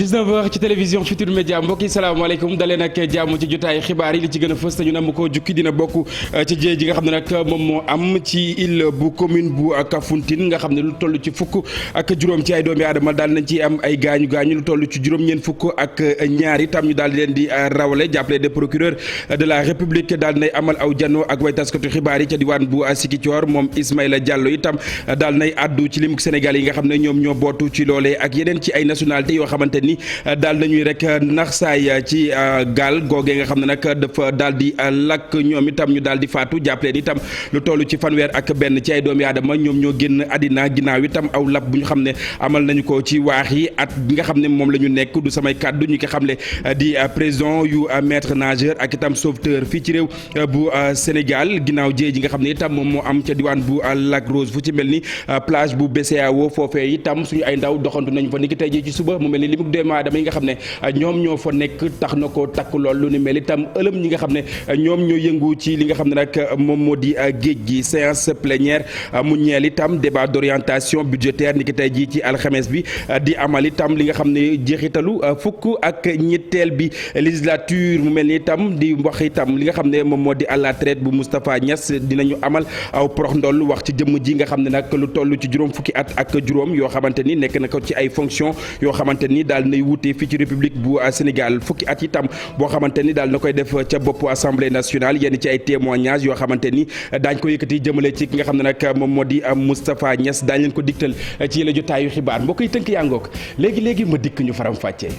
19h ci télévision Futur Média mbokk yi salaamaaleykum dalee nag jàmm ci jotaay xibaar yi li ci gën a fës te ñu nam ko jukki dina bokk ci jéey ji nga xam ne nag moom moo am ci île bu commune bu Kafountine nga xam ne lu toll ci fukk ak juróom ci ay doomi aadama daal nañ ci am ay gaañu lu toll ci juróom-ñeent fukk ak ñaar itam ñu daal di leen di rawale jàppale de procureur de la république daal nay amal aw janno ak way taskatu xibaar yi ca diwaan bu Ziguinchor moom Ismaïla Diallo itam daal nay addu ci limuk Sénégal yi nga xam ne ñoom ñoo bootu ci loolee ak yeneen ci ay nationalité yoo xamante ni daal nañuy rek nax saay ci gaal googee nga xam ne nag dafa daal di lakk ñoom itam ñu daal di faatu jàppaleen itam lu toll ci fanweer ak benn ci ay doomi aadama ñoom ñoo génn àddina ginnaaw itam aw lab bu ñu xam ne amal nañu ko ci waax yi at bi nga xam ne moom la ñu nekk du samay kàddu ñu ko xamle di président yu maître nageur ak itam sauveteur fii ci réew bu Sénégal ginnaaw jéey ji nga xam ne itam moom moo am ca diwaan bu Lac Rose fu ci mel ni plage bu BCEAO foofee itam suñu ay ndaw doxantu nañu fa niki tey ji ci suba mu mel ni limuk doomu aadama yi nga xam ne ñoom ñoo fa nekk tax na ko takk lool lu ni mel itam ëlëm ñi nga xam ne ñoom ñoo yëngu ci li nga xam ne nag moom moo di géej gi séance plénière mu ñeel itam débat d'orientation budgétaire ni ki tey jii ci alxames bi di amal itam li nga xam ne jeexitalu fukk ak ñetteel bi législature mu mel ni itam di wax itam li nga xam ne moom moo di à la traite bu Moustapha Niass dinañu amal aw prox ndoll wax ci jëmm ji nga xam ne nag lu toll ci juróom fukki at ak juróom yoo xamante ni nekk na ko ci ay fonction yoo xamante ni daal nay wute fii ci république bu Sénégal fukki at itam boo xamante ni daal na koy def ca bopp assemblée nationale yenn ci ay témoignages yoo xamante ni daañ ko yëkkati jëmale ci ki nga xam ne nag moom moo di Moustapha Niass daañ leen ko digtal ci yële jotaayu xibaar mbokk yi tënk yaa ngoog léegi ma dikk ñu faram fàccee.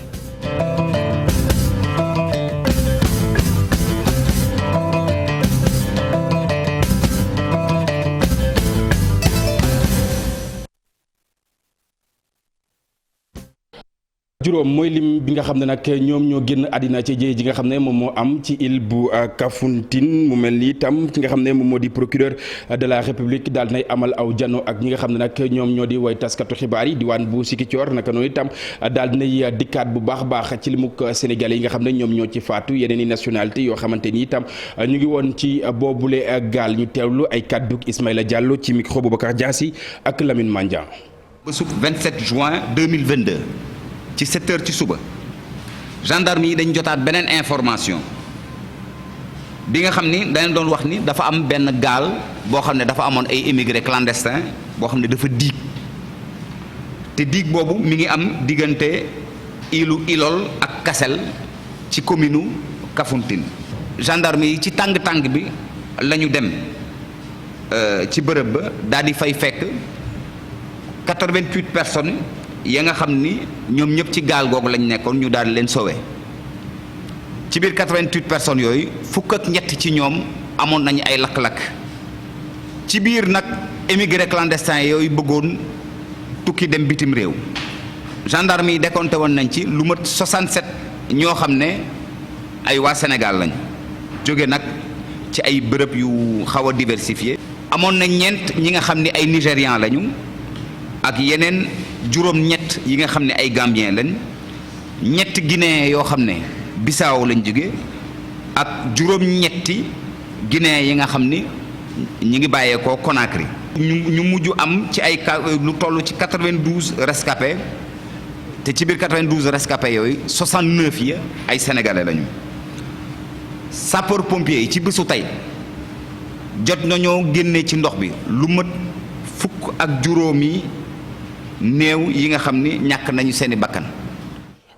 juróom mooy lim bi nga xam ne nag ñoom ñoo génn àddina ci jéey ji nga xam ne moom moo am ci île bu Kafountine mu mel ni itam ki nga xam ne moom moo di procureur de la république daal nay amal aw jano ak ñi nga xam ne nag ñoom ñoo di way taskatu xibaar yi diwaan bu Ziguinchor naka noonu itam daal nay dikkaat bu baax a baax ci limuk sénégalais yi nga xam ne ñoom ñoo ci faatu yeneen i nationalité yoo xamante ni itam ñu ngi woon ci boobule gaal ñu teewlu ay kàdduk Ismaïla Diallo ci micro Boubacar Diassi ak Lamine Mandiang. bésub 27 juin 2022. ci 7 heures ci suba gendarme yi dañ jotaat beneen information bi nga xam ni dañ doon wax ni dafa am benn gaal boo xam ne dafa amoon ay émigré clandestin boo xam ne dafa diig te diig boobu mi ngi am diggante ilu Ilol ak Kassel ci commune Kafountine gendarme yi ci tàng-tàng bi la ñu dem ci bërëb ba daal di fay fekk 88 personnes ya nga xam ni ñoom ñëpp ci gaal googu lañ nekkoon ñu daal leen sauvé ci biir 88 personnes yooyu fukk ak ñett ci ñoom amoon nañu ay lakk-lakk ci biir nag émigré clandestin yooyu bëggoon tukki dem bitim réew gendarme yi décompté woon nañ ci lu mat 67 ñoo xam ne ay waa Sénégal lañ jóge nag ci ay bërëb yu xaw a diversifié amoon na ñeent ñi nga xam ni ay Nigérian lañu ak yeneen juróom-ñett yi nga xam ne ay Gambien lañ ñett Guinéen yoo xam ne Bissau lañ jóge ak juróom-ñetti Guinéen yi nga xam ni ñi ngi bàyyeekoo Conakry. ñu mujj am ci ay lu toll ci 92 rescapés te ci biir 92 rescapés yooyu 69 yi ay sénégalais lañu sapeur pompier yi ci bésu tey jot nañoo génne ci ndox bi lu mat fukk ak juróomi néew yi nga xam ni ñàkk nañu seeni bakkan.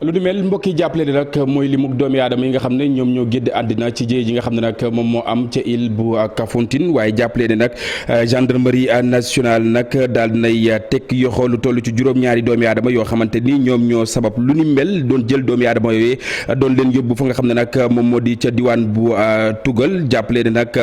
lu ni mel mbokk yi jàppale ne nag mooy limuk doomi aadama yi nga xam ne ñoom ñoo gédd àddina ci jéey ji nga xam ne nag moom moo am ca île bu Kafountine waaye jàppale ne nag gendarmerie nationale nag daal dinay teg yoxoo lu toll ci juróom-ñaari doomi aadama yoo xamante ni ñoom ñoo sabab lu ni mel doon jël doomi aadama yooyu doon leen yóbbu fa nga xam ne nag moom moo di ca diwaan bu Tugal jàppale ne nag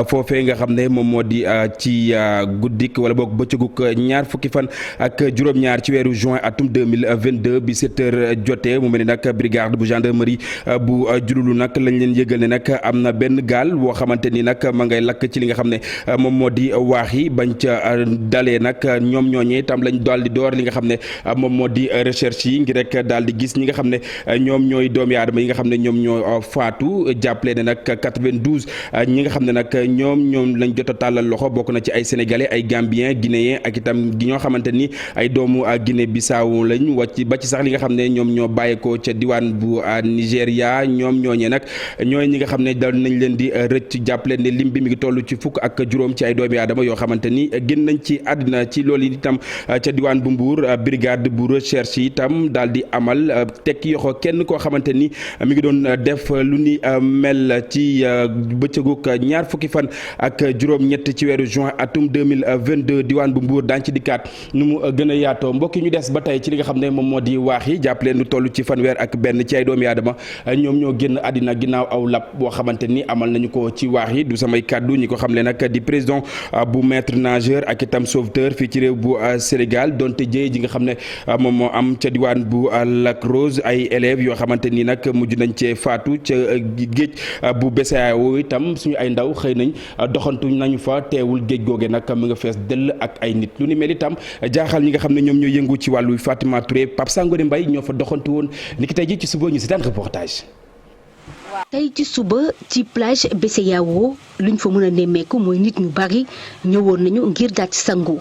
foofee nga xam ne moom moo di ci guddik wala boog bëccëguk ñaar fukki fan ak juróom-ñaar ci weeru juin atum 2022 bi 7 heures jotee mu mel ni nag brigade bu gendarmerie bu Diouloulou nag lañ leen yëgal ne nag am na benn gaal boo xamante ni nag ma ngay lakk ci li nga xam ne moom moo di waax yi bañ ca dalee nag ñoom ñooñee tam lañ daal di door li nga xam ne moom moo di recherche yi ngir rek daal di gis ñi nga xam ne ñoom ñooy doomi aadama yi nga xam ne ñoom ñoo faatu jàppale ne nag 92 ñi nga xam ne nag ñoom lañ jot a tàllal loxo bokk na ci ay sénégalais ay gambien guinéen ak itam gi ñoo xamante ni ay doomu Guinée Bissau lañ wàcc ba ci sax li nga xam ne ñoom ñoo bàyyeekoo ca diwaan bu Nigéria ñoom ñooñee nag ñooy ñi nga xam ne dal nañ leen di rëcc jàppale ne lim bi mi ngi toll ci fukk ak juróom ci ay doomi aadama yoo xamante ni génn nañ ci àddina ci loolu itam ca diwaan bu Mbour brigade bu recherche itam daal di amal tekki yoxo kenn koo xamante ni mi ngi doon def lu ni mel ci bëccëgug ñaar fukki fan ak juróom-ñett ci weeru juin atum 2022 diwaan bu Mbour daañu ci dikkaat nu mu gën a yaatoo mbokk yi ñu des ba tey ci li nga xam ne moom moo di waax yi jàpp leen lu toll ci fanweer ak benn ci ay doomi aadama ñoom ñoo génn àddina ginnaaw aw lab boo xamante ni amal nañu ko ci waax yi du samay kàddu ñi ko xam le nag di président bu maître nageur ak itam sauveteur fii ci réew bu Sénégal donte jëye ji nga xam ne moom moo am ca diwaan bu Lac Rose ay élèves yoo xamante ni nag mujj nañ cee faatu ca géej bu BCEAO itam suñu ay ndaw xëy nañ doxantu nañu fa teewul géej googe nag mu nga fees dell ak ay nit lu ni mel itam jaaxal ñi nga xam ne ñoom ñoo yëngu ci wàllu Fatima Touré Pape Sangone Mbaye ñoo fa doxantu woon niki tey ji ci suba ñu seetaan reportage. tey ci suba ci plage BCEAO luñ fa mën a nemmeeku mooy nit ñu bari ñëwoon nañu ngir daaj sangu.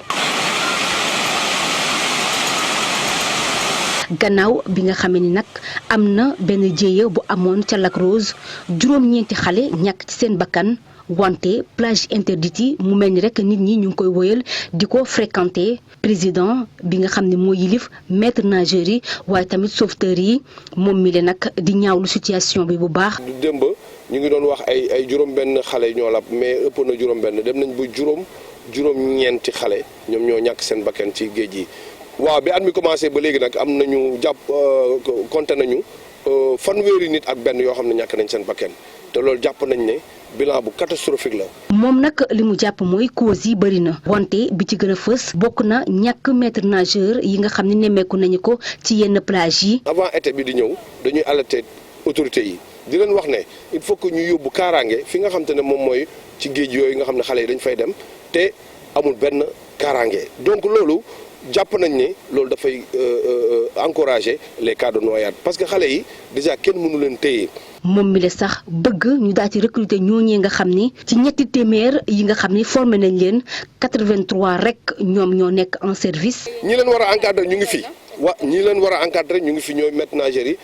gannaaw bi nga xamee ni nag am na benn jéeya bu amoon ca Lac Rose juróom-ñeenti xale ñàkk ci seen bakkan wante plage interdite yi mu mel ni rek nit ñi ñu ngi koy woyal di ko fréquenter président bi nga xam ne moo yilif maître nageur yi waaye tamit sauveteur yi moom mi le nag di ñaawlu situation bi bu baax. du démb ñu ngi doon wax ay juróom-benn xale ñoo lab mais ëpp na juróom-benn dem nañ bu juróom-ñeenti xale ñoom ñoo ñàkk seen bakkan ci géej gi. waaw bi at mi commencé ba léegi nag am nañu jàpp compté nañu fanweeri nit ak benn yoo xam ne ñàkk nañ seen bakkan te loolu jàpp nañ ne bilan bu catastrophique la. moom nag li mu jàpp mooy cause yi bëri na wante bi ci gën a fës bokk na ñàkk maître nageur yi nga xam ne nemmeeku nañu ko ci yenn plage yi. avant été bi di ñëw dañuy alerter autorités yi di leen wax ne il faut que ñu yóbbu kaaraange fi nga xam te ne moom mooy ci géej yooyu nga xam ne xale yi dañ fay dem te amul benn kaaraange donc loolu. jàpp nañ ne loolu dafay encourager les cas de noyade parce que xale yi déjà kenn mënu leen téye. moom mi la sax bëgg ñu daal di recruter ñooñee nga xam ni ci ñetti téeméer yi nga xam ni formé nañ leen 83 rek ñoom ñoo nekk en service. ñi leen war a encadrer ñu ngi fi ñi leen war a encadrer ñu ngi fi ñooy maîtres nageurs yi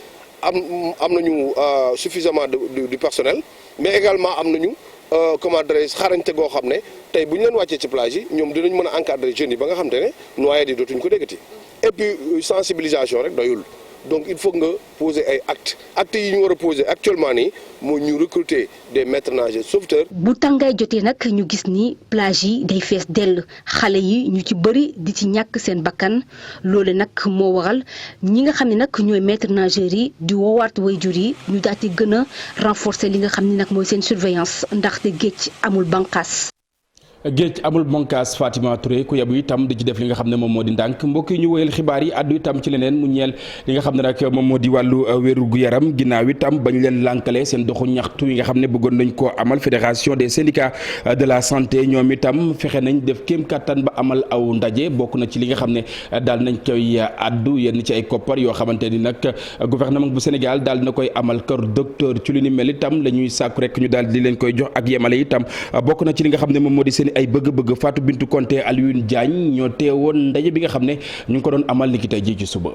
am nañu suffisamment du personnel mais également am nañu. comment dirais-je xarañte goo xam ne tey bu ñu leen wàccee ci plage yi ñoom dinañ mën a encadrer jeunes yi ba nga xam te ne noyade yi dootuñ ko déggati et puis sensibilisation rek doyul donc il faut nga poser ay actes yi ñu war a poser actuellement nii moo ñu recruter des maîtres nageurs sauveteurs. bu tàngaay jotee nag ñu gis ni plage yi day fees dell xale yi ñu ci bëri di ci ñàkk seen bakkan loole nag moo waral ñi nga xam ne nag ñooy maîtres nageurs yi di woowaat waajur yi ñu daal di gën a renforcer li nga xam ne nag mooy seen surveillance ndaxte géej amul bànqaas. géej amul monkaas Fatima Touré ku yebu itam di ci def li nga xam ne moom moo di ndànk mbokk yi ñu wéyal xibaar yi addu itam ci leneen mu ñeel li nga xam ne nag moom moo di wàllu wéru gu yaram ginnaaw itam bañ leen lànkale seen doxu ñaxtu yi nga xam ne bëggoon nañ koo amal fédération des syndicats de la santé ñoom itam fexe nañ def kéem kattan ba amal aw ndaje bokk na ci li nga xam ne daal nañ koy addu yenn ci ay koppar yoo xamante ni nag gouvernement bu Sénégal daal dina koy amal kër docteur ci lu ni mel itam la ñuy sàkku rek ñu daal di leen koy jox ak yemale itam bokk na ci li nga xam ne moom moo di seen ay bëgg-bëgg Fatou Bintou Konté Alioune Diagne ñoo teewoon ndaje bi nga xam ne ñu ngi ko doon amal niki tey ji ci suba.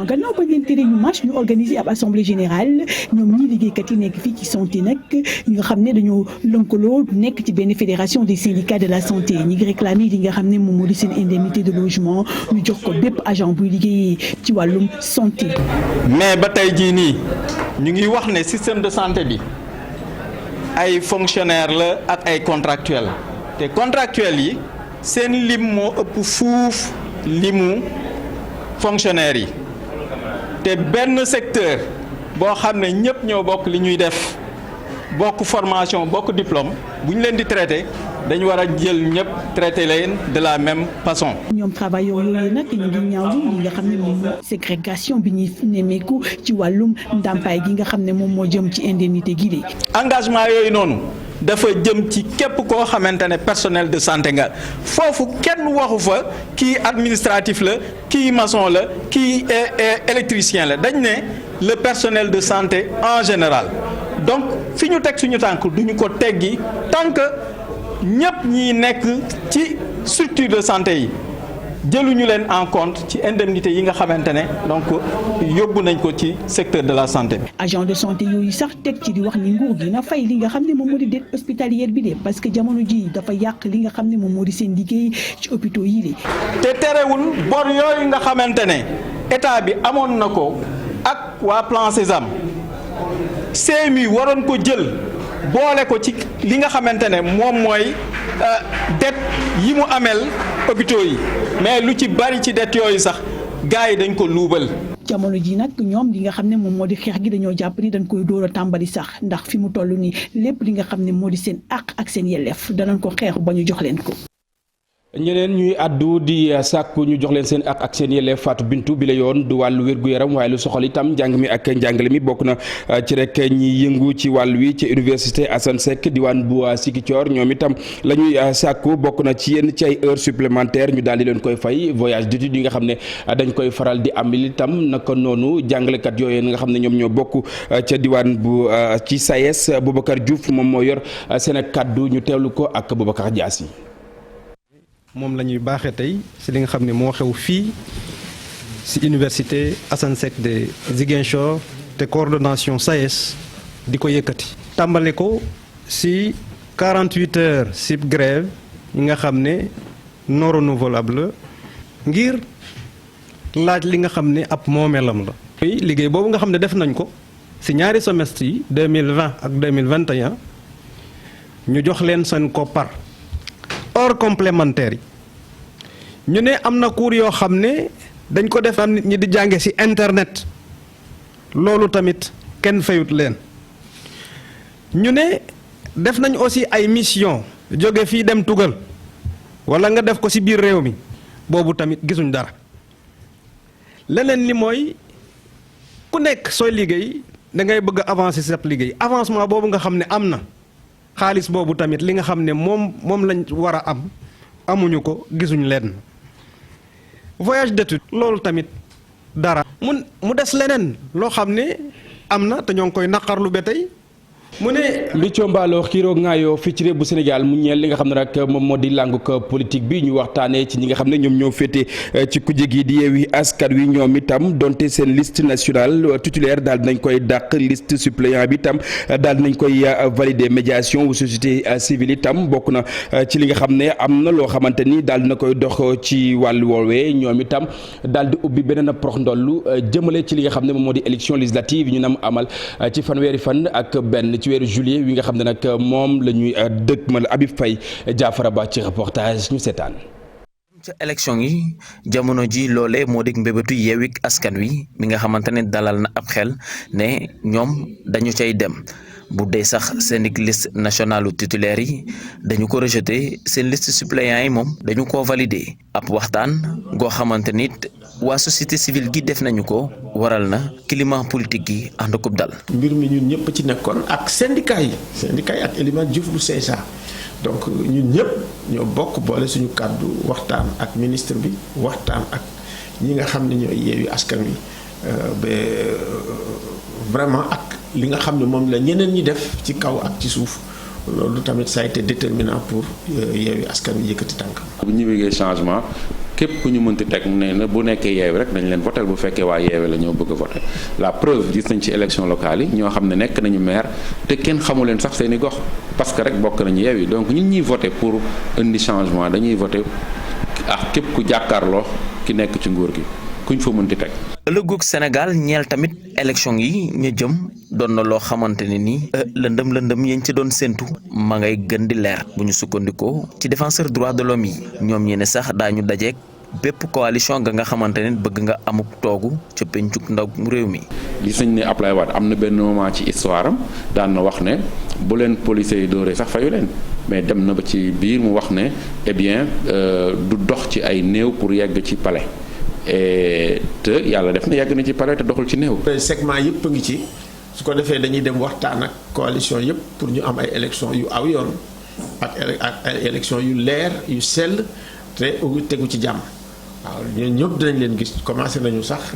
gannaaw ba leen tere ñu marche ñu organiser ab assemblée générale ñoom ñii liggéeykat yi nekk fii ci santé nag ñi nga xam ne dañoo lëkkaloo nekk ci benn fédération des syndicats de la santé ñi ngi réclamer li nga xam ne moom moo di seen indemnité de logement ñu jox ko bépp agent buy liggéey ci wàllum santé. mais ba tey jii nii ñu ngi wax ne système de santé bi ay fonctionnaires la ak ay contractuels te contractuels yi seen lim moo ëpp fuuf limu fonctionnaires yi. te benn secteur boo xam ne ñëpp ñoo bokk li ñuy def bokk formation bokk diplôme bu ñu leen di traité dañu war a jël ñëpp traité leen de la même façon. ñoom travailleurs yooyu nag ñu ngi ñaawlu li nga xam ne moom moo ségrégation bi ñuy nemmeeku ci wàllum ndàmpaay gi nga xam ne moom moo jëm ci indemnité gi de. engagement yooyu noonu dafa jëm ci képp koo xamante ne personnel de santé nga foofu kenn waxu fa kii administratif la kii maçon la kii électricien la dañ ne le personnel de santé en général donc fi ñu teg suñu tànk duñu ko teggi tant que ñëpp ñi nekk ci structure de santé yi jëluñu leen en compte ci indemnité yi nga xamante ne donc yóbbu nañ ko ci secteur de la santé bi. agent de santé yooyu sax teg ci di wax ni nguur gi na fay li nga xam ne moom moo di dette hospitalière bi de parce que jamono ji dafa yàq li nga xam ne moom moo di seen liggéey ci hôpitaux yi de. te terewul bor yooyu nga xamante ne état bi amoon na ko ak waa plan Sésame CMU waroon ko jël boole ko ci li nga xamante ne moom mooy dette yi mu amel hôpitaux yi mais lu ci bari ci dette yooyu sax gars yi dañ ko luubal. jamono ji nag ñoom li nga xam ne moom moo di xeex gi dañoo jàpp ni dañ koy door a tàmbali sax ndax fi mu toll nii lépp li nga xam ne moo di seen àq ak seen yelleef danañ ko xeexu ba ñu jox leen ko. ñeneen ñuy àddu di sàkku ñu jox leen seen ak seen yelleef Fatou Bintou bi la yoon du wàllu wér-gu-yaram waaye lu soxal itam njàng mi ak njàngale mi bokk na ci rek ñi yëngu ci wàll wi ci université Assane Seck diwaan bu Ziguinchor ñoom itam la ñuy sàkku bokk na ci yenn ci ay heures supplémentaires ñu daal di leen koy fay voyage d'études yi nga xam ne dañ koy faral di am itam naka noonu jàngalekat yooyu nga xam ne ñoom ñoo bokk ca diwaan bu ci SAES Boubacar Diouf moom moo yor seen kàddu ñu teewlu ko ak Boubacar Diassi. moom la ñuy baaxee tey ci li nga xam ne moo xew fii ci université Assane Seck de Ziguinchor te coordination SAES di ko yëkkati. tàmbale ko ci 48 heures ci grève yi nga xam ne non renouvelable ngir laaj li nga xam ne ab moomeelam la. liggéey boobu nga xam ne def nañ ko ci ñaari semestres yi 2020 ak 2021 ñu jox leen seen koppar. heures complémentaires yi ñu ne am na cours yoo xam ne dañ ko def am nit ñi di jànge ci internet loolu tamit kenn fayut leen ñu ne def nañ aussi ay mission jóge fii dem tugal walla nga def ko ci biir réew mi boobu tamit gisuñ dara leneen li mooy ku nekk sooy liggéey da ngay bëgg a avancer sa liggéey avancement boobu nga xam ne am na xaalis boobu tamit li nga xam ne moom lañ war a am amuñu ko gisuñ leen voyage d'études loolu tamit dara mu des leneen loo xam ne am na te ñoo ngi koy naqarlu ba tey mu ne li combaaloo xiiroo ngaayoo fii ci réew bu Sénégal mu ñeel li nga xam ne nag moom moo di lànguk politique bi ñu waxtaanee ci ñi nga xam ne ñoom ñoo féete ci kujje gi di Yewwi Askan Wi ñoom itam donte seen liste nationale titulaire daal dinañ koy dàq liste suppléant bi itam daal dinañ koy valider médiation wu société civile itam bokk na ci li nga xam ne am na loo xamante ni daal dina koy dox ci wàllu woowee ñoom itam daal di ubbi beneen prox ndollu jëmale ci li nga xam ne moom moo di élection législative yi ñu nam amal ci fanweeri fan ak benn ci weeru juillet wi nga xam ne nag moom la ñuy dëgmal Habib Faye Jaafara Ba ci reportage ñu seetaan. ca élection yi jamono ji loole moo di mbébétu Yewwi Askan Wi mi nga xamante ne dalal na ab xel ne ñoom dañu cay dem bu dee sax seen liste nationale titulaire yi dañu ko rejeté seen liste suppléant yi moom dañu ko validé ab waxtaan goo xamante nit waa société civile gi def nañu ko waral na climat politique gi ànd ko dal. mbir mi ñun ñëpp ci nekkoon ak syndicat yi ak Elimane Diouf bu CSA donc ñun ñëpp ñoo bokk boole suñu kàddu waxtaan ak ministre bi waxtaan ak ñi nga xam ne ñooy Yewwi Askan Wi ba vraiment ak li nga xam ne moom la ñeneen ñi def ci kaw ak ci suuf loolu tamit ça a été déterminant pour Yewwi Askan Wi yëkkati tànkam. bu ñu bëggee changement képp ku ñu mënti teg ne na bu nekkee Yewwi rek dañ leen voter bu fekkee waa Yewwi la ñoo bëgg a voter la preuve gis nañ ci élection locale yi ñoo xam ne nekk nañu maire te kenn xamu leen sax seeni gox parce que rek bokk nañu Yewwi donc ñun ñuy voter pour indi changement dañuy voter ak képp ku jàkkaarloo ki nekk ci nguur gi kuñ fa mënti teg. ëllëgug Sénégal ñeel tamit élection yi ñu jëm doon na loo xamante ne ni lëndëm yañ ci doon séntu ma ngay gën di leer bu ñu sukkandikoo ci défenseur droit de l'homme yi ñoom ñi ne sax daañu dajeek bépp coalition nga xamante ne bëgg nga amuk toogu ca pencuk ndaw réew mi. gis nañ ne Ablaye Wade am na benn moment ci histoire am daan na wax ne bu leen policiers yi dóoree sax fayu leen mais dem na ba ci biir mu wax ne eh bien du dox ci ay néew pour yegg ci palais. te yàlla def na yàgg na ci palais te doxul ci néew. segment yëpp a ngi ci su ko defee dañuy dem waxtaan ak coalition yëpp pour ñu am ay élection yu aw yoon ak ay élection yu leer yu sell te tegu ci jàmm waaw ñun ñëpp dinañ leen gis commencé nañu sax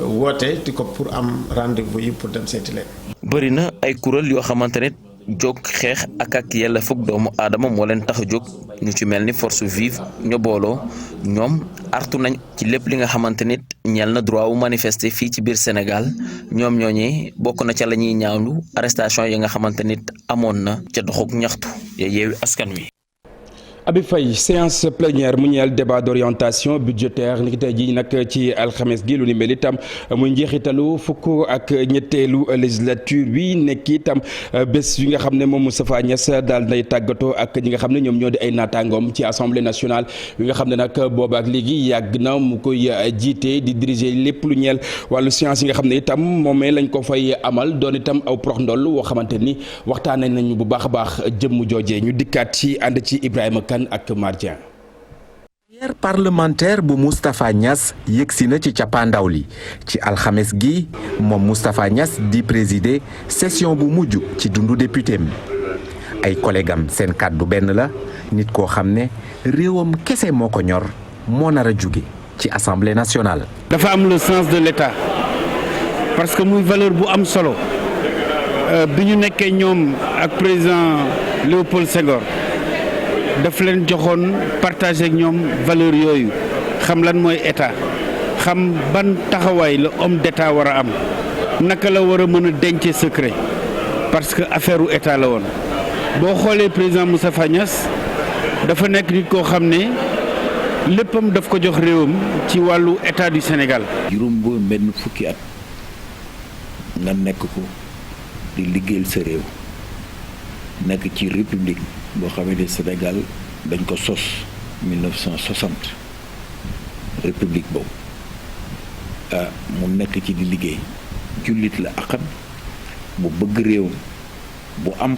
woote ti ko pour am rendez-vous yi pour dem seeti leen. bëri na ay kuréel yoo xamante ne jóg xeex ak yelleefug doomu aadama moo leen tax a jóg ñu ci mel ni force vive ñoo booloo ñoom artu nañ ci lépp li nga xamante nit ñeel na droit wu manifester fii ci biir Sénégal ñoom ñooñee bokk na ca la ñuy ñaawlu arrestation yi nga xamante nit amoon na ca doxuk ñaxtu ya Yewwi Askan Wi. Abi Faye séance plénière mu ñeel débat d'orientation budgétaire ni ki tey jii nag ci alxames gi lu ni mel itam muy njeexitalu fukk ak ñetteelu législature bi nekk itam bés yi nga xam ne moom Moustapha Niasse daal nay tàggatoo ak ñi nga xam ne ñoom ñoo di ay naataangoom ci assemblée nationale yi nga xam ne nag booba ak léegi yàgg na mu koy jiite di diriger lépp lu ñeel wàllu séance yi nga xam ne itam moomee lañ ko fay amal doon itam aw prox ndoll woo xamante ni waxtaanee nañu bu baax a baax jëmm joojee ñu dikkaat ci ànd ci Ibrahima Kane ak Mardien. plénière parlementaire bu Moustapha Niasse yëgsi na ci cappaandaw li ci alxames gi moom Moustapha Niasse di présider session bu mujj ci dundu député mi ay collègue am seen kàddu benn la nit koo xam ne réewam kese moo ko ñor moo nar a jóge ci assemblée nationale. dafa am le sens de l'État parce que muy valeur bu am solo bi ñu nekkee ñoom ak président Léopold Senghor. daf leen joxoon partager ak ñoom valeur yooyu xam lan mooy état xam ban taxawaay la homme d'état war a am naka la war a mën a dencer secret parce que affaire u état la woon boo xoolee président Moustapha Niasse dafa nekk nit koo xam ne léppam daf ko jox réewam ci wàllu état du Sénégal. juróom boo benn fukki at nga nekk ko di liggéeyal sa réew nekk ci république boo xamee ne Sénégal dañ ko sos 1960 république boobu mu nekk ci di liggéey jullit la akam bu bëgg réewam bu am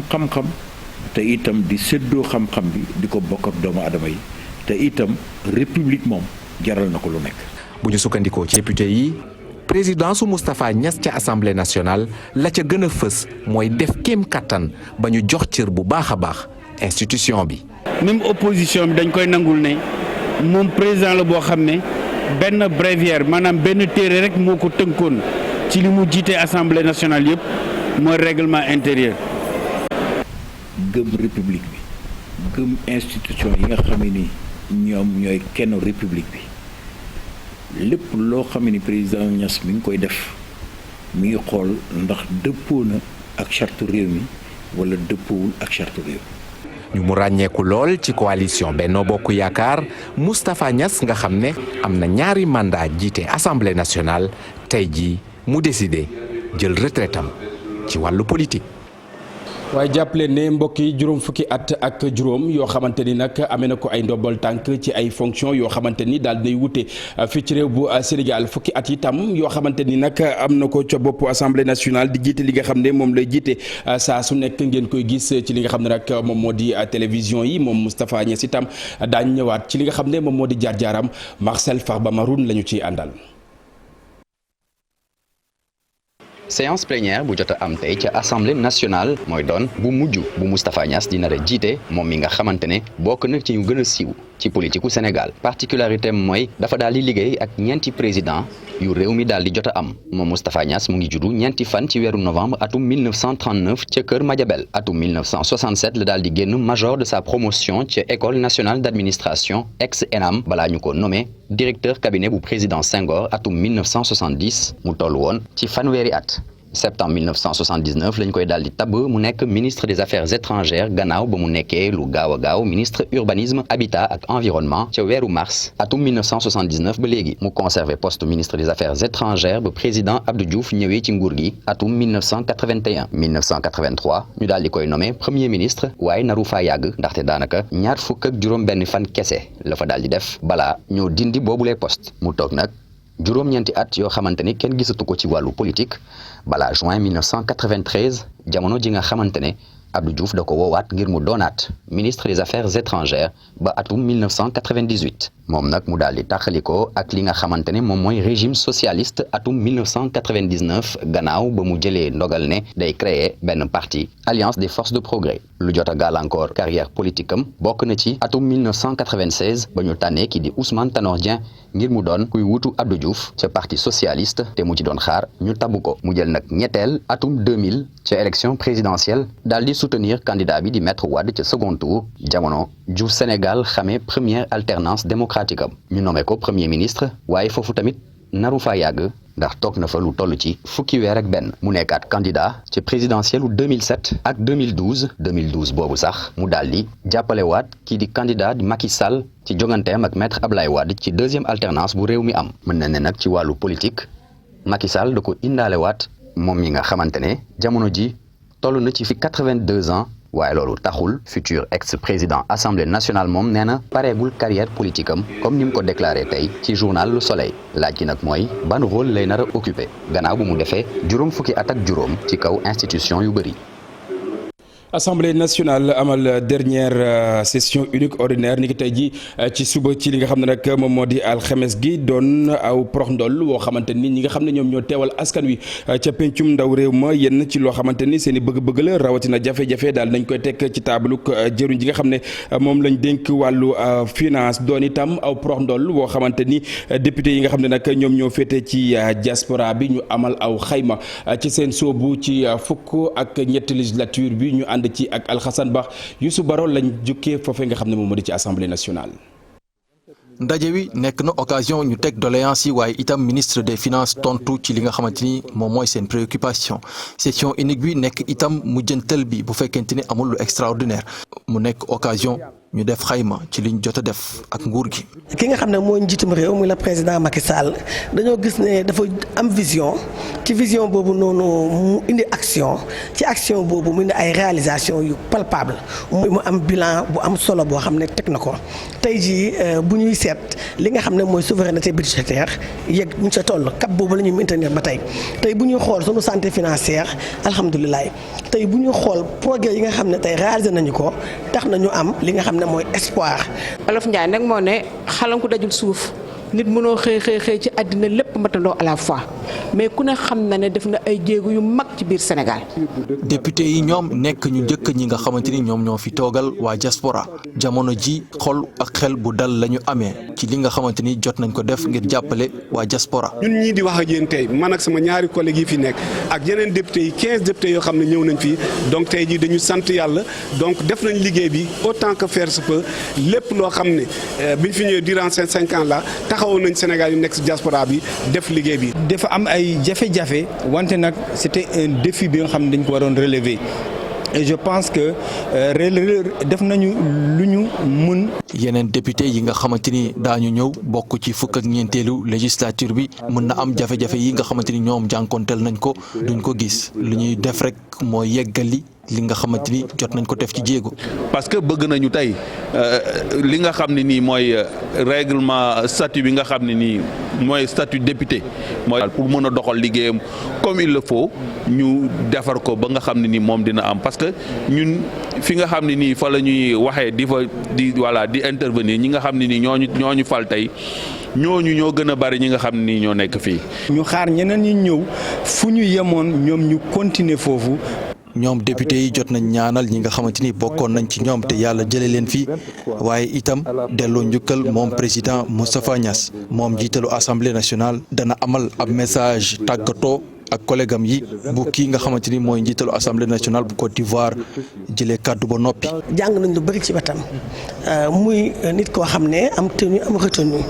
xam-xam te itam di séddoo xam-xam bi di ko bokk ak doomu aadama yi te itam république moom jaral na ko lu nekk. bu ñu sukkandikoo ci député yi président su Moustapha Niasse ca assemblée nationale la ca gën a fës mooy def kéem kattan ba ñu jox cër bu baax a baax institution bi. même opposition bi dañ koy nangul ne moom président la boo xam ne benn bréviaire maanaam benn téere rek moo ko tënkoon ci li mu jiite assemblée nationale yëpp mooy règlement intérieur. gëm république bi gëm institution yi nga xam ni ñoom ñooy kenn république bi. lépp loo xam ni président Niasse mi ngi koy def mi ngi xool ndax dëppoo na ak charte réew mi wala dëppoowul ak charte réew ñu mu ràññeeku lool ci coalition Benno Bokk Yaakaar Moustapha Niasse nga xam ne am na ñaari mandat jiite assemblée nationale tey jii mu décidé jël retraitam ci wàllu politique. waaye jàppale ne mbokk yi juróom fukki at ak juróom yoo xamante ni nag amee na ko ay ndombal tànk ci ay fonction yoo xamante ni daal dinay wute fii ci réew bu Sénégal fukki at itam yoo xamante ni nag am na ko ca bopp assemblée nationale di jiite li nga xam ne moom lay jiite saa su nekk ngeen koy gis ci li nga xam ne nag moom moo di télévision yi moom Moustapha Niasse itam daañ ñëwaat ci li nga xam ne moom moo di jaar-jaaram Marcel Farba Maroun la ñu ciy àndal. séance plénière bu jot a am tey ca assemblée nationale mooy doon bu mujj bu Moustapha Niasse di nar a jiite moom mi nga xamante ne bokk na ci ñu gën a siiw ci politique u Sénégal particularité mooy dafa daal di liggéey ak ñeenti président yu réew mi daal di jot a am moom Moustapha Niasse mu ngi juddu ñeenti fan ci weeru novembre atum 1939 ca Kër Madiabel atum 1967 la daal di génn major de sa promotion ca école nationale d'administration ex-ENAM balaa ñu ko nommé directeur cabinet bu président Senghor atum 1970 mu toll woon ci fanweeri at. septembre 1979 lañ koy daal di tabb mu nekk ministre des affaires étrangères gannaaw ba mu nekkee lu gaaw a gaaw ministre urbanisme habitat ak environnement ca weeru mars atum 1979 ba léegi mu conservé poste ministre des affaires étrangères ba président Abdou Diouf ñëwee ci nguur gi atum 1981 1983 ñu daal di koy nommé premier ministre waaye naru faa yàgg ndaxte daanaka ñaar fukk ak juróom benn fan kese la fa daal di def balaa ñoo dindi boobulee poste mu toog nag juróom-ñeenti at yoo xamante ni kenn gisatu ko ci wàllu politique balaa juin 1993 jamono ji nga xamante ne Abdou Diouf da ko woowaat ngir mu doonaat ministre des affaires étrangères ba atum 1998 moom nag mu daal di taxalikoo ak li nga xamante ne moom mooy régime socialiste atum 1999 gannaaw ba mu jëlee ndogal ne day créer benn parti Alliance des forces de progrès lu jot a gàllankoor carrière politique am bokk na ci atum 1996 ba ñu tànnee ki di Ousmane Tanor Dieng ngir mu doon kuy wutu Abdou Diouf ca parti socialiste te mu ci doon xaar ñu tabb ko mu jël nag ñetteel atum 2000 ca élection présidentielle daal di soutenir candidat bi di Maître Wade ca second tour jamono ju Sénégal xamee première alternance démocratique am ñu nommé ko premier ministre waaye foofu tamit naru faa yàgg ndax toog na fa lu toll ci fukki weer ak benn mu nekkaat candidat ci présidentielle u 2007 ak 2012 boobu sax mu daal di jàppalewaat kii di candidat di Macky Sall ci joganteem ak Maître Abdoulaye Wade ci deuxième alternance bu réew mi am mën na ne nag ci wàllu politique Macky Sall da ko indaalewaat moom mi nga xamante ne jamono ji toll na ci fi 82 ans waaye loolu taxul futur ex-président assemblée nationale moom nee na pareegul carrière politique am comme ni mu ko déclaré tey ci journal Le Soleil laaj gi nag mooy ban rôle lay nar a occupé gannaaw bu mu defee juróom fukki at ak juróom ci kaw institution yu bëri. Assemblée nationale amal dernière session unique ordinaire ni ki tey ji ci suba ci li nga xam ne nag moom moo di alxames gi doon aw prox ndoll woo xamante ni ñi nga xam ne ñoom ñoo teewal askan wi ca pencum ndaw réew ma yenn ci loo xamante ni seen i bëgg-bëgg la rawatina jafe-jafe daal nañ koy teg ci taabaluk jëruñ ji nga xam ne moom lañ dénk wàllu finance doon itam aw prox ndoll woo xamante ni député yi nga xam ne nag ñoom ñoo féete ci diaspora bi ñu amal aw xayma ci seen soobu ci fukk ak ñetti législature bi ñu ci ak Alxasan Ba Youssou Baro lañ jukkee foofee nga xam ne moom moo di ci assemblée nationale. ndaje wi nekk na occasion ñu teg doléance yi waaye itam ministre des finances tontu ci li nga xamante ni moom mooy seen préoccupation session unique bi nekk itam mujjantal bi bu fekkente ni amul lu extraordinaire mu nekk occasion ñu def xayma ci liñ jot a def ak nguur gi. ki nga xam ne mooy njiitum réew muy le président Macky Sall dañoo gis ne dafa am vision ci vision boobu noonu mu indi action ci action boobu mu indi ay réalisation yu palpable mu am bilan bu am solo boo xam ne teg na ko tey jii bu ñuy seet li nga xam ne mooy souveraineté budgétaire yegg ñu sa toll cap boobu la ñuy maintenir ba tey bu ñuy xool sunu santé financière alhamdulilah tey bu ñuy xool progrès yi nga xam ne tey réalisé nañu ko tax nañu am li nga xam ne mooy espoir. Olof Ndiaye nag moo ne xalanku dajul suuf nit mënoo xëy ci àddina lépp matandoo à la fois mais ku ne xam na ne def na ay jéego yu mag ci biir Sénégal. député yi ñoom nekk ñu njëkk ñi nga xamante ni ñoom ñoo fi toogal waa diaspora jamono ji xol ak xel bu dal la ñu amee ci li nga xamante ni jot nañ ko def ngir jàppale waa diaspora. ñun ñii di wax ak yéen tey man ak sama ñaari collègues yi fi nekk ak yeneen députés yi 15 députés yoo xam ne ñëw nañ fii donc tey jii dañu sant yàlla donc def nañ liggéey bi autant que faire se peut lépp loo xam ne biñ fi ñëwee durant ces 5 ans là taxawoon nañ Sénégal yu nekk ci diaspora bi def liggéey bi. dafa am ay jafe-jafe wante nag c'était un défi bi nga xam ne dañ ko waroon relever et je pense que def nañu lu ñu mun. yeneen député yi nga xamante ni daañu ñëw bokk ci fukk ak ñeenteelu législature bi mën na am jafe-jafe yi nga xamante ni ñoom jànkonteel nañ ko duñ ko gis lu ñuy def rek mooy yeggali li nga xamante ni jot nañ ko def ci jéego. parce que bëgg nañu tey li nga xam ne nii mooy règlement statut bi nga xam ne nii mooy statut député mooy pour mën a doxal liggéeyam comme il le faut ñu defar ko ba nga xam ne nii moom dina am parce que ñun fi nga xam ne nii fa la ñuy waxee di intervenir ñi nga xam ne nii ñooñu fal tey ñooñu ñoo gën a bari ñi nga xam ne nii ñoo nekk fii. ñu xaar ñeneen ñi ñëw fu ñu yemoon ñoom ñu continuer foofu. ñoom député yi jot nañ ñaanal ñi nga xamante ni bokkoon nañ ci ñoom te yàlla jële leen fii waaye itam delloo njukkal moom président Moustapha Niasse moom jiitalu assemblée nationale dana amal ab message tàggatoo ak collègue am yi bu kii nga xamante ni mooy njiitalu assemblée nationale bu Côte d'Ivoire jëlee kàddu ba noppi. jàng nañ lu bëri ci wetam muy nit koo xam ne am tenue am retenue.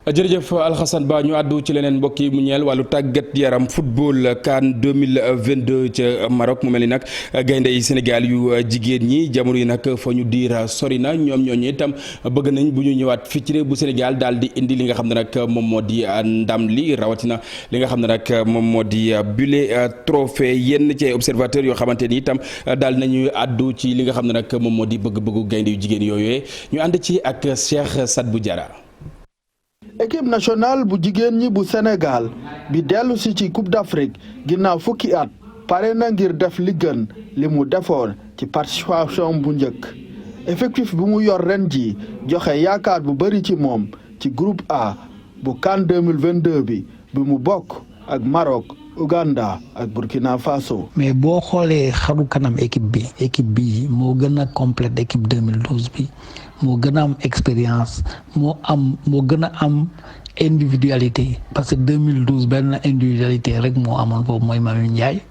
jërëjëf Alxasan Ba ñu àddu ci leneen mbokk yi mu ñeel wàllu tàggat yaram football CAN 2022 ca Maroc mu mel ni nag gaynde yi Sénégal yu jigéen ñi jamono yi nag fa ñu diir sori na ñoom ñooñu itam bëgg nañ bu ñu ñëwaat fii ci réew bu Sénégal daal di indi li nga xam ne nag moom moo di ndam li rawatina li nga xam ne nag moom moo di bule trophée yenn ci observateurs yoo xamante ni itam daal nañuy àddu ci li nga xam ne nag moom moo di bëgg-bëggu gaynde yu jigéen yooyu ñu ànd ci ak Cheikh Sadbou Diarra. équipe nationale bu jigéen ñi bu Sénégal bi dellu si ci Coupe d'Afrique ginnaaw fukki at pare na ngir def li gën li mu defoon ci participation bu njëkk effectif bi mu yor ren ji joxe yaakaar bu bëri ci moom ci groupe A bu CAN 2022 bi mu bokk ak Maroc Ouganda ak Burkina Faso. mais boo xoolee xaru kanam équipe bi moo gën a complète équipe 2012 bi moo gën a am expérience moo gën a am individualité parce que 2012 benn individualité rek moo amoon foofu mooy Mami Ndiaye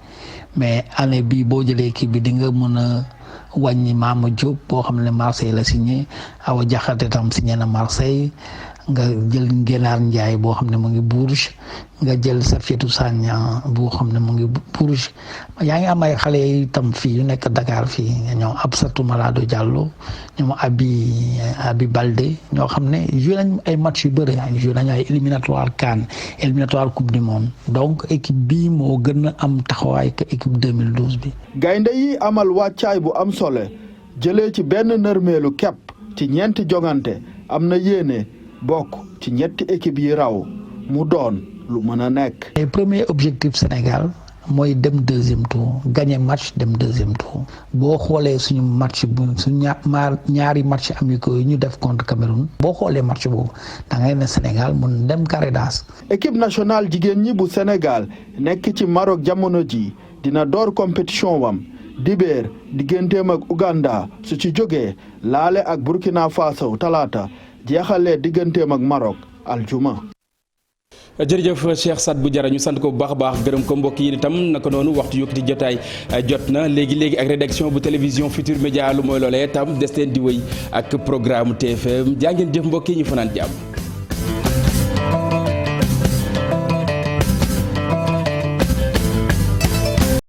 mais année bii boo jëlee équipe bi di nga mën a wàññi Mama Diop boo xam ne Marseille la signé Awa Diakhaté tam signé na Marseille nga jël Ngenaar Ndiaye boo xam ne mu ngi Bourges nga jël Safiatou Sagna boo xam ne mu ngi Bourges yaa ngi am ay xale itam fii yu nekk Dakar fii ñoom Absatou Malado Diallo ñoom Abi Baldé ñoo xam ne joué nañ ay match yu bëri joué nañ ay éliminatoire CAN éliminatoire coupe du monde donc équipe bii moo gën a am taxawaay que équipe 2012 bi. gaynde yi amal wàccaay bu am solo jëlee ci benn nërmeelu kepp ci ñeenti jongante am na yéene bokk ci ñetti équipe yi raw mu doon lu mën a nekk. le premier objectif Sénégal mooy dem deuxième tour gagner match dem deuxième tour boo xoolee suñu match bu suñu ñaari match amicaux yi ñu def contre Cameroun boo xoolee match boobu da ngay ne Sénégal mun dem carré d'as. équipe nationale jigéen ñi bu Sénégal nekk ci Maroc jamono ji dina door compétition wam dibéer digganteem ak Ouganda su ci jógee laale ak Burkina Faso talaata jeexalee digganteem ak Maroc aljuma. jërëjëf Cheikh Sadbou Diarra ñu sant ko bu baax a baax gërëm ko mbokk yi itam naka noonu waxtu yokkati jotaay jot na léegi ak rédaction bu télévision Futur Média lu mooy loolee itam des leen di wéy ak programme TFM jaa ngeen jëf mbokk yi ñu fanaan jàmm.